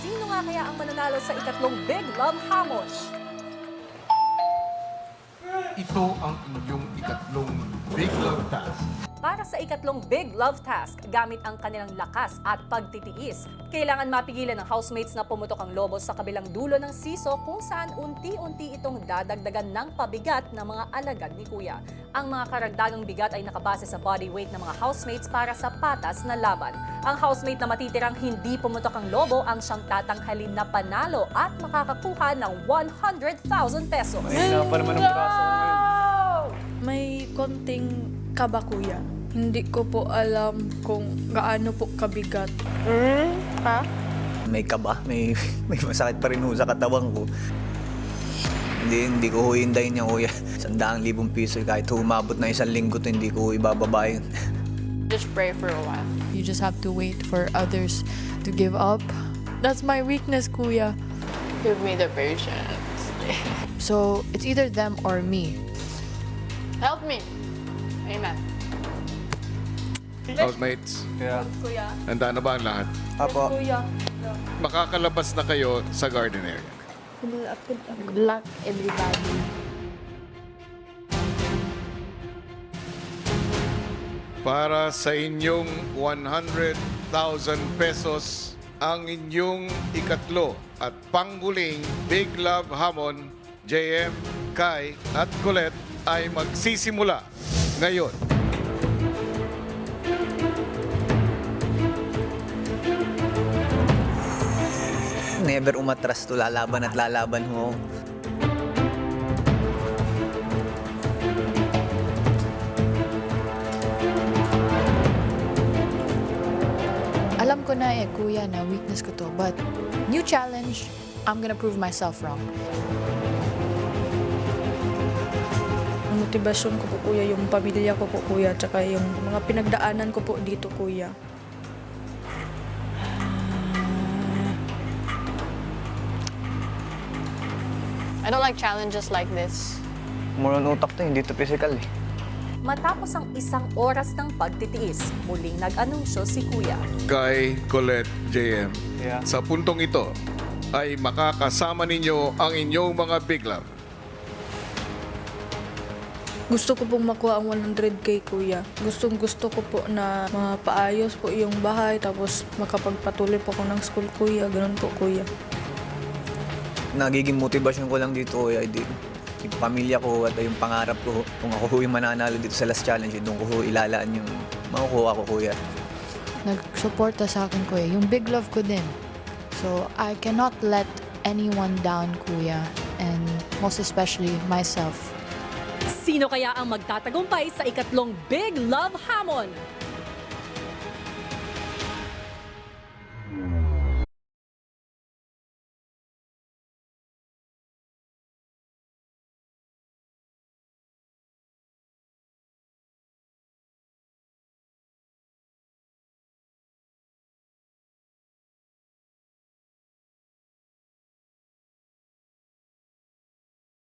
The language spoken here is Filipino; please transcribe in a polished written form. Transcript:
Sino nga kaya ang mananalo sa ikatlong Big Love Hamon? Ito ang inyong ikatlong Big Love Task. Para sa ikatlong Big Love Task, gamit ang kanilang lakas at pagtitiis, kailangan mapigilan ng housemates na pumutok ang lobo sa kabilang dulo ng siso kung saan unti-unti itong dadagdagan ng pabigat ng mga alagad ni Kuya. Ang mga karagdagang bigat ay nakabase sa body weight ng mga housemates para sa patas na laban. Ang housemate na matitirang hindi pumutok ang lobo ang siyang tatanghalin na panalo at makakakuha ng 100,000 pesos. Mahina pa naman ang braso mo ngayon. May konting kaba, Kuya. Hindi ko po alam kung gaano po kabigat. May kaba, may masakit pa rin ho sa katawan ko. Hindi ko huindayin niya, Kuya. 100,000 piso, kahit umabot na 1 linggo to, hindi ko ibababa yun. Just pray for a while. You just have to wait for others to give up. That's my weakness, Kuya. Give me the patience. So, it's either them or me. Help me. Amen. Housemates, Kaya, Kuya. handa na ba ang lahat? Apo, Kuya. Makakalabas na kayo sa garden area. Good luck, everybody. Para sa inyong 100,000 pesos, ang inyong ikatlo at panghuling Big Love Hamon, JM, Kai at Colette ay magsisimula ngayon. never umatras to, lalaban at lalaban ho. Alam ko na Kuya, na weakness ko to. But, new challenge, I'm gonna prove myself wrong. Ang motibasyon ko po, Kuya, yung pamilya ko po, Kuya, tsaka yung mga pinagdaanan ko po dito, Kuya. I don't like challenges like this. Mula ng utak to, hindi to physical eh. Matapos ang isang oras ng pagtitiis, muling nag-anunsyo si Kuya. Kai, Colette, JM, Yeah. sa puntong ito ay makakasama ninyo ang inyong mga Big Love. Gusto ko pong makuha ang 100K, Kuya. Gusto ko po na mapaayos po yung bahay, tapos makapagpatuloy po ako ng school, Kuya. Ganun po, Kuya. Nagiging motivasyon ko lang dito, Kuya, yung pamilya ko at yung pangarap ko. Kung ako ho yung mananalo dito sa last challenge, doon ko ho ilalaan yung makukuha ko, Kuya. Nagsuporta sa akin, Kuya. Yung big love ko din. So, I cannot let anyone down, Kuya. And most especially myself. Sino kaya ang magtatagumpay sa ikatlong Big Love Hamon?